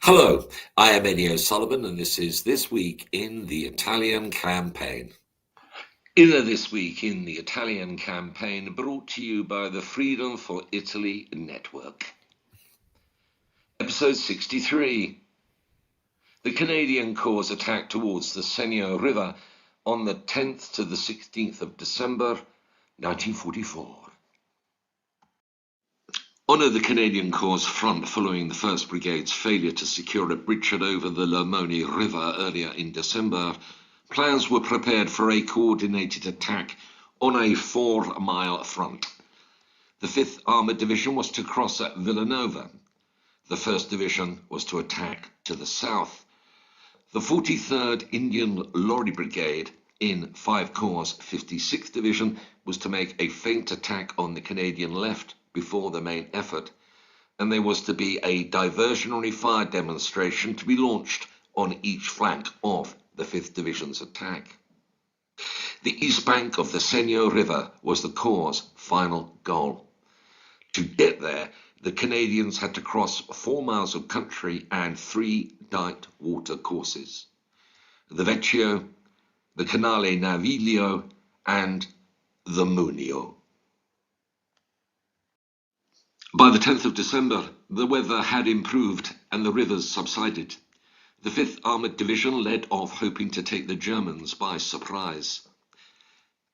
Hello, I am Ennio Sullivan, and this is This Week in the Italian Campaign. This Week in the Italian Campaign, brought to you by the Freedom for Italy Network. Episode 63. The Canadian Corps attack towards the Senio River on the 10th to the 16th of December, 1944. On the Canadian Corps' front, following the 1st Brigade's failure to secure a bridgehead over the Lamone River earlier in December, plans were prepared for a coordinated attack on a 4-mile front. The 5th Armoured Division was to cross at Villanova. The 1st Division was to attack to the south. The 43rd Indian Lorry Brigade in V Corps' 56th Division was to make a feint attack on the Canadian left before the main effort, and there was to be a diversionary fire demonstration to be launched on each flank of the 5th Division's attack. The east bank of the Senio River was the Corps' final goal. To get there, the Canadians had to cross 4 miles of country and 3 diked water courses: the Vecchio, the Canale Naviglio, and the Munio. By the 10th of December, the weather had improved and the rivers subsided. The 5th Armoured Division led off, hoping to take the Germans by surprise.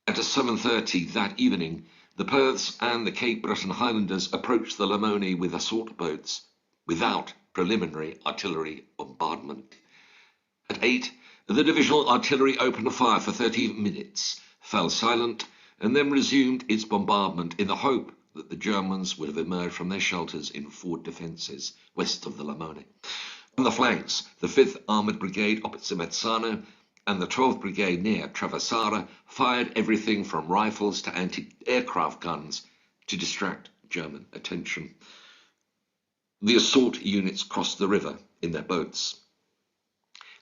At 7:30 that evening, the Perths and the Cape Breton Highlanders approached the Lamone with assault boats, without preliminary artillery bombardment. At 8, the divisional artillery opened fire for 30 minutes, fell silent, and then resumed its bombardment in the hope that the Germans would have emerged from their shelters in fort defences west of the Lamone. On the flanks, the 5th Armoured Brigade opposite Mezzano and the 12th Brigade near Traversara fired everything from rifles to anti-aircraft guns to distract German attention. The assault units crossed the river in their boats.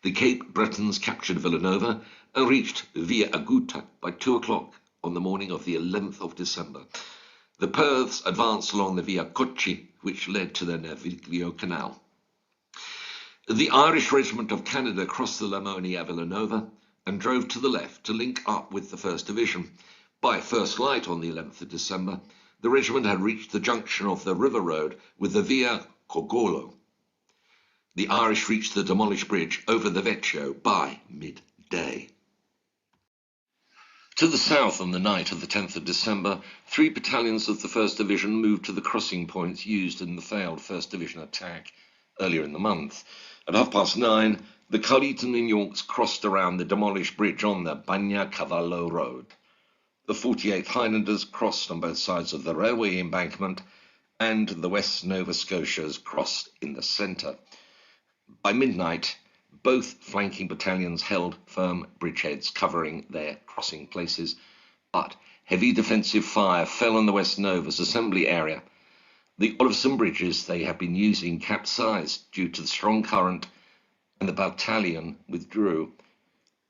The Cape Bretons captured Villanova and reached Via Aguta by 2 o'clock on the morning of the 11th of December. The Perths advanced along the Via Cocci, which led to the Naviglio Canal. The Irish Regiment of Canada crossed the Lamone at Villanova and drove to the left to link up with the 1st Division. By first light on the 11th of December, the regiment had reached the junction of the river road with the Via Cogolo. The Irish reached the demolished bridge over the Vecchio by midday. To the south, on the night of the 10th of December, 3 battalions of the 1st Division moved to the crossing points used in the failed 1st Division attack earlier in the month. At 9:30, the Carleton and Yorks crossed around the demolished bridge on the Bagnacavallo Road. The 48th Highlanders crossed on both sides of the railway embankment, and the West Nova Scotias crossed in the centre. By midnight, both flanking battalions held firm bridgeheads covering their crossing places, but heavy defensive fire fell on the West Nova's assembly area. The Oliveston bridges they had been using capsized due to the strong current, and the battalion withdrew.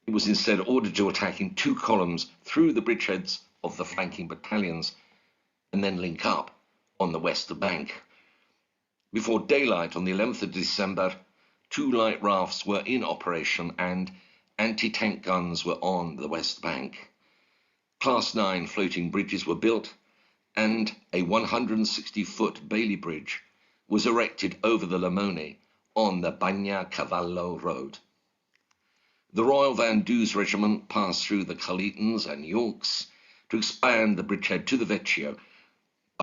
It was instead ordered to attack in 2 columns through the bridgeheads of the flanking battalions, and then link up on the west bank. Before daylight on the 11th of December, 2 light rafts were in operation and anti-tank guns were on the west bank. Class 9 floating bridges were built, and a 160-foot Bailey Bridge was erected over the Lamone on the Bagnacavallo Road. The Royal Van Duze Regiment passed through the Carletons and Yorks to expand the bridgehead to the Vecchio.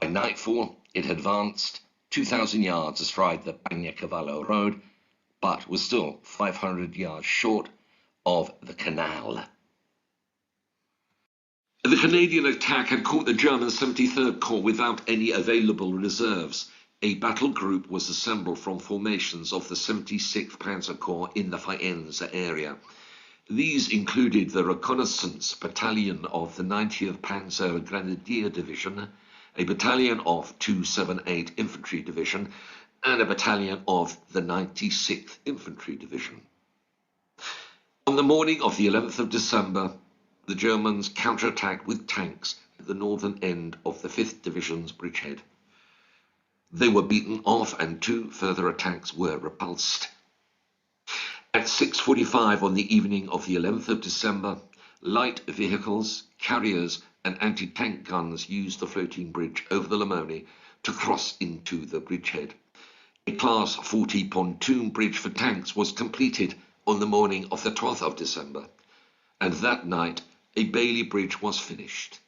By nightfall, it had advanced 2,000 yards astride the Bagnacavallo Road, but was still 500 yards short of the canal. The Canadian attack had caught the German 73rd Corps without any available reserves. A battle group was assembled from formations of the 76th Panzer Corps in the Faenza area. These included the reconnaissance battalion of the 90th Panzer Grenadiers Division, a battalion of 278 Infantry Division, and a battalion of the 96th Infantry Division. On the morning of the 11th of December, the Germans counterattacked with tanks at the northern end of the 5th Division's bridgehead. They were beaten off and 2 further attacks were repulsed. At 6:45 on the evening of the 11th of December, light vehicles, carriers and anti-tank guns used the floating bridge over the Lamone to cross into the bridgehead. A Class 40 pontoon bridge for tanks was completed on the morning of the 12th of December, and that night a Bailey bridge was finished.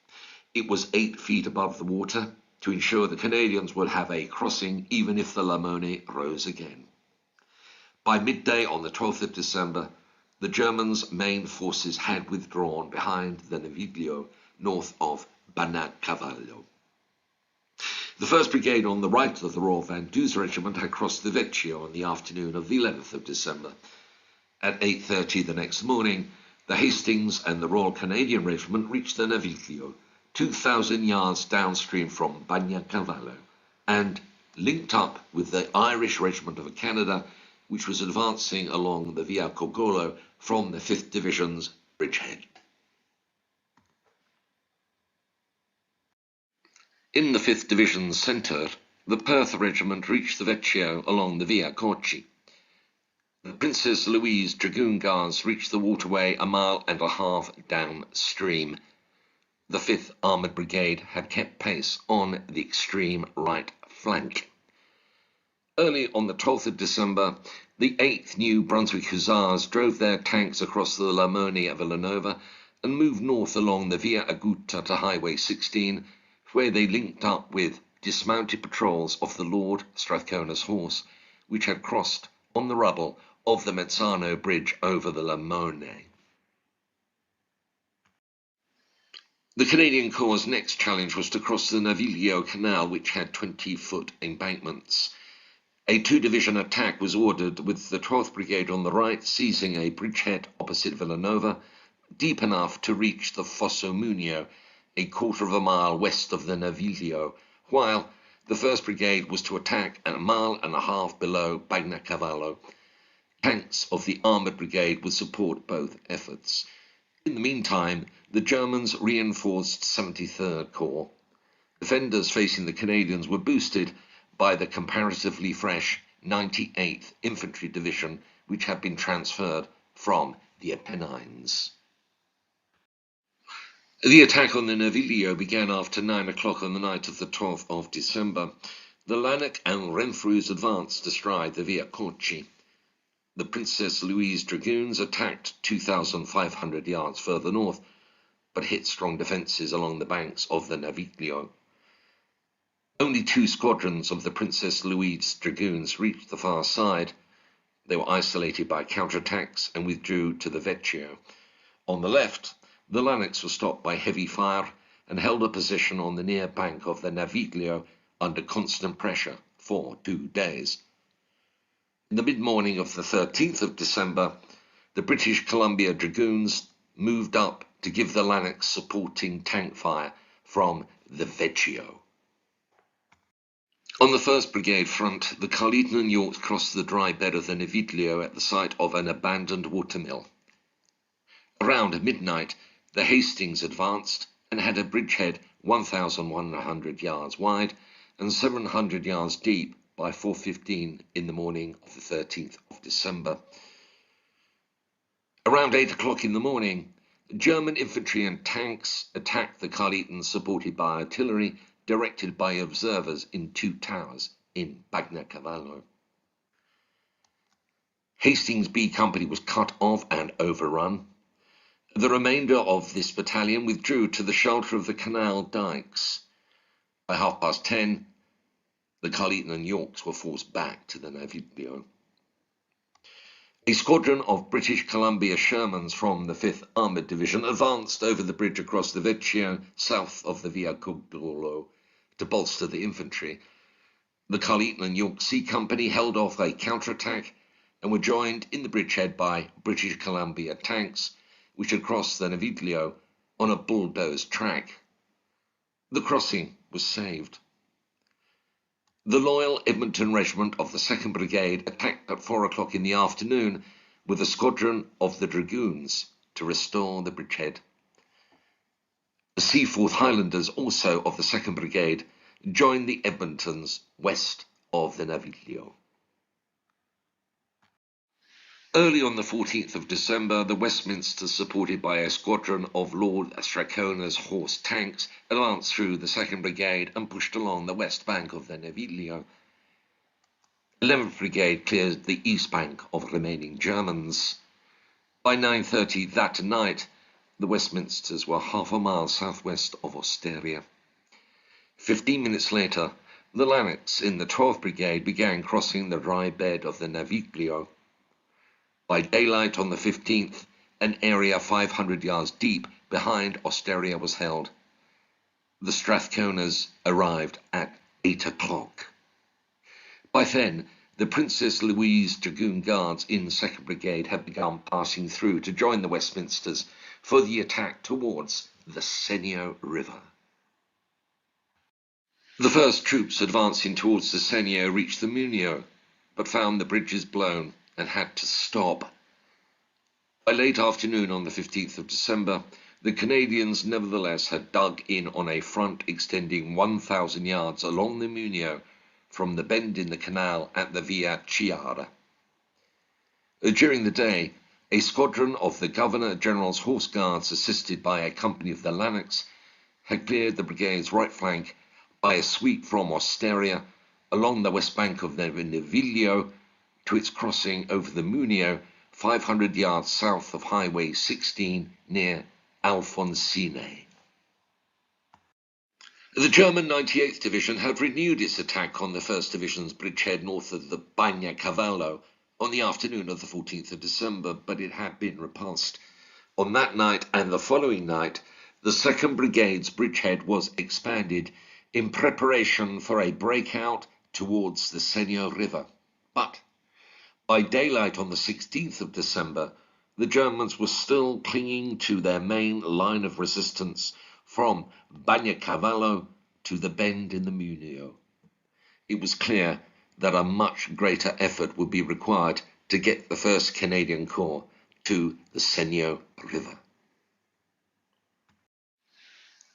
It was 8 feet above the water to ensure the Canadians would have a crossing even if the Lamone rose again. By midday on the 12th of December, the Germans' main forces had withdrawn behind the Naviglio, north of Bannacavallo. The 1st Brigade on the right of the Royal Van Duzer Regiment had crossed the Vecchio on the afternoon of the 11th of December. At 8:30 the next morning, the Hastings and the Royal Canadian Regiment reached the Naviglio, 2,000 yards downstream from Bannacavallo, and linked up with the Irish Regiment of Canada, which was advancing along the Via Cogolo from the 5th Division's bridgehead. In the 5th Division's centre, the Perth Regiment reached the Vecchio along the Via Corci. The Princess Louise Dragoon Guards reached the waterway a mile and a half downstream. The 5th Armoured Brigade had kept pace on the extreme right flank. Early on the 12th of December, the 8th New Brunswick Hussars drove their tanks across the Lamone at Villanova and moved north along the Via Aguta to Highway 16, where they linked up with dismounted patrols of the Lord Strathcona's Horse, which had crossed on the rubble of the Mezzano Bridge over the Lamone. The Canadian Corps' next challenge was to cross the Naviglio Canal, which had 20-foot embankments. A 2-division attack was ordered, with the 12th Brigade on the right seizing a bridgehead opposite Villanova, deep enough to reach the Fosso Munio, a quarter of a mile west of the Naviglio, while the 1st Brigade was to attack a mile and a half below Bannacavallo. Tanks of the Armoured Brigade would support both efforts. In the meantime, the Germans reinforced 73rd Corps. Defenders facing the Canadians were boosted by the comparatively fresh 98th Infantry Division, which had been transferred from the Apennines. The attack on the Naviglio began after 9 o'clock on the night of the 12th of December. The Lanark and Renfrews advanced astride the Via Corci. The Princess Louise Dragoons attacked 2,500 yards further north, but hit strong defences along the banks of the Naviglio. Only 2 squadrons of the Princess Louise Dragoons reached the far side. They were isolated by counterattacks and withdrew to the Vecchio. On the left, the Lanarks were stopped by heavy fire and held a position on the near bank of the Naviglio under constant pressure for 2 days. In the mid-morning of the 13th of December, the British Columbia Dragoons moved up to give the Lanarks supporting tank fire from the Vecchio. On the 1st Brigade front, the Carleton and Yorks crossed the dry bed of the Naviglio at the site of an abandoned watermill. Around midnight, the Hastings advanced and had a bridgehead 1,100 yards wide and 700 yards deep by 4:15 in the morning of the 13th of December. Around 8 o'clock in the morning, German infantry and tanks attacked the Carletons, supported by artillery directed by observers in 2 towers in Bannacavallo. Hastings' B Company was cut off and overrun. The remainder of this battalion withdrew to the shelter of the canal dikes. By 10:30, the Carleton and Yorks were forced back to the Naviglio. A squadron of British Columbia Shermans from the 5th Armoured Division advanced over the bridge across the Vecchio, south of the Via Cogolo, to bolster the infantry. The Carleton and York C Company held off a counterattack and were joined in the bridgehead by British Columbia tanks, which had crossed the Naviglio on a bulldozed track. The crossing was saved. The loyal Edmonton Regiment of the 2nd Brigade attacked at 4 o'clock in the afternoon with a squadron of the Dragoons to restore the bridgehead. The Seaforth Highlanders, also of the 2nd Brigade, joined the Edmontons west of the Naviglio. Early on the 14th of December, the Westminster, supported by a squadron of Lord Strachona's horse tanks, advanced through the 2nd Brigade and pushed along the west bank of the Naviglio. 11th Brigade cleared the east bank of remaining Germans. By 9:30 that night, the Westminsters were half a mile southwest of Osteria. 15 minutes later, the Lanarks in the 12th Brigade began crossing the dry bed of the Naviglio. By daylight on the 15th, an area 500 yards deep behind Osteria was held. The Strathconas arrived at 8 o'clock. By then, the Princess Louise Dragoon Guards in 2nd Brigade had begun passing through to join the Westminsters for the attack towards the Senio River. The first troops advancing towards the Senio reached the Munio, but found the bridges blown and had to stop. By late afternoon on the 15th of December, the Canadians nevertheless had dug in on a front extending 1,000 yards along the Munio from the bend in the canal at the Via Chiara. During the day, a squadron of the Governor-General's Horse Guards, assisted by a company of the Lanarks, had cleared the brigade's right flank by a sweep from Osteria along the west bank of the Naviglio to its crossing over the Munio, 500 yards south of Highway 16 near Alfonsine. The German 98th Division had renewed its attack on the 1st Division's bridgehead north of the Bagnacavallo on the afternoon of the 14th of December, but it had been repulsed. On that night and the following night, the 2nd Brigade's bridgehead was expanded in preparation for a breakout towards the Senio River. But by daylight on the 16th of December, the Germans were still clinging to their main line of resistance from Bagnacavallo to the bend in the Munio. It was clear that a much greater effort would be required to get the 1st Canadian Corps to the Senio River.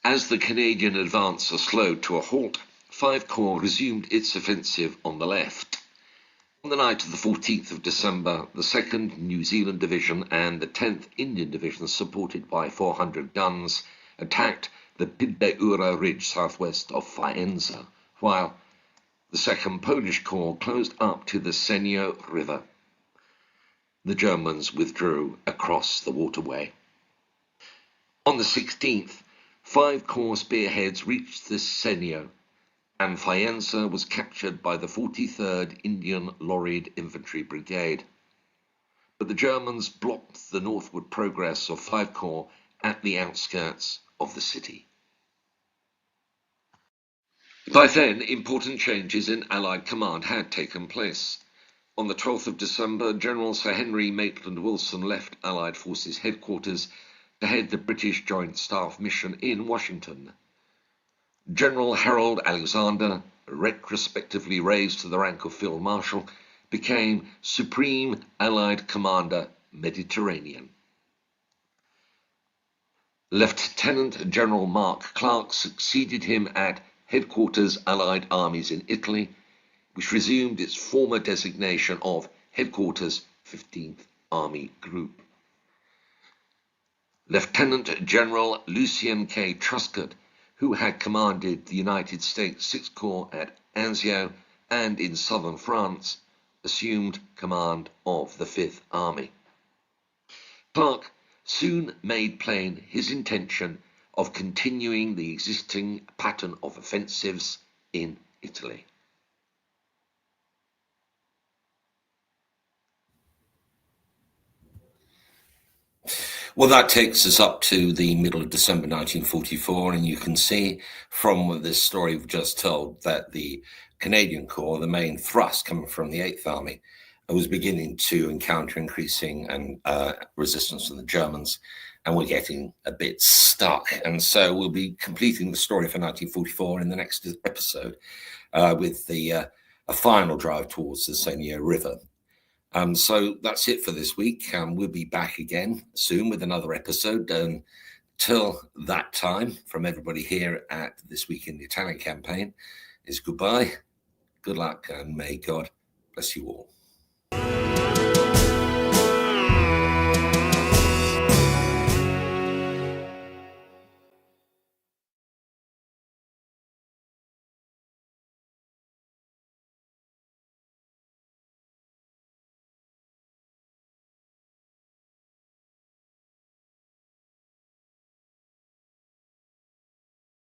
As the Canadian advance slowed to a halt, 5 Corps resumed its offensive on the left. On the night of the 14th of December, the 2nd New Zealand Division and the 10th Indian Division, supported by 400 guns, attacked the Pideura Ridge southwest of Faenza, while the 2nd Polish Corps closed up to the Senio River. The Germans withdrew across the waterway. On the 16th, 5 Corps spearheads reached the Senio, and Faenza was captured by the 43rd Indian Lorried Infantry Brigade. But the Germans blocked the northward progress of 5 Corps at the outskirts of the city. By then, important changes in Allied command had taken place. On the 12th of December, General Sir Henry Maitland Wilson left Allied Forces headquarters to head the British Joint Staff mission in Washington. General Harold Alexander, retrospectively raised to the rank of Field Marshal, became Supreme Allied Commander, Mediterranean. Lieutenant General Mark Clark succeeded him at Headquarters Allied Armies in Italy, which resumed its former designation of Headquarters 15th Army Group. Lieutenant General Lucien K. Truscott, who had commanded the United States Sixth Corps at Anzio and in southern France, assumed command of the Fifth Army. Clark soon made plain his intention of continuing the existing pattern of offensives in Italy. Well, that takes us up to the middle of December 1944, and you can see from this story we've just told that the Canadian Corps, the main thrust coming from the 8th Army, was beginning to encounter increasing resistance from the Germans, and we're getting a bit stuck. And so we'll be completing the story for 1944 in the next episode with a final drive towards the Senio River. So that's it for this week. We'll be back again soon with another episode till that time, from everybody here at This Week in the Italian Campaign, is goodbye, good luck, and may God bless you all.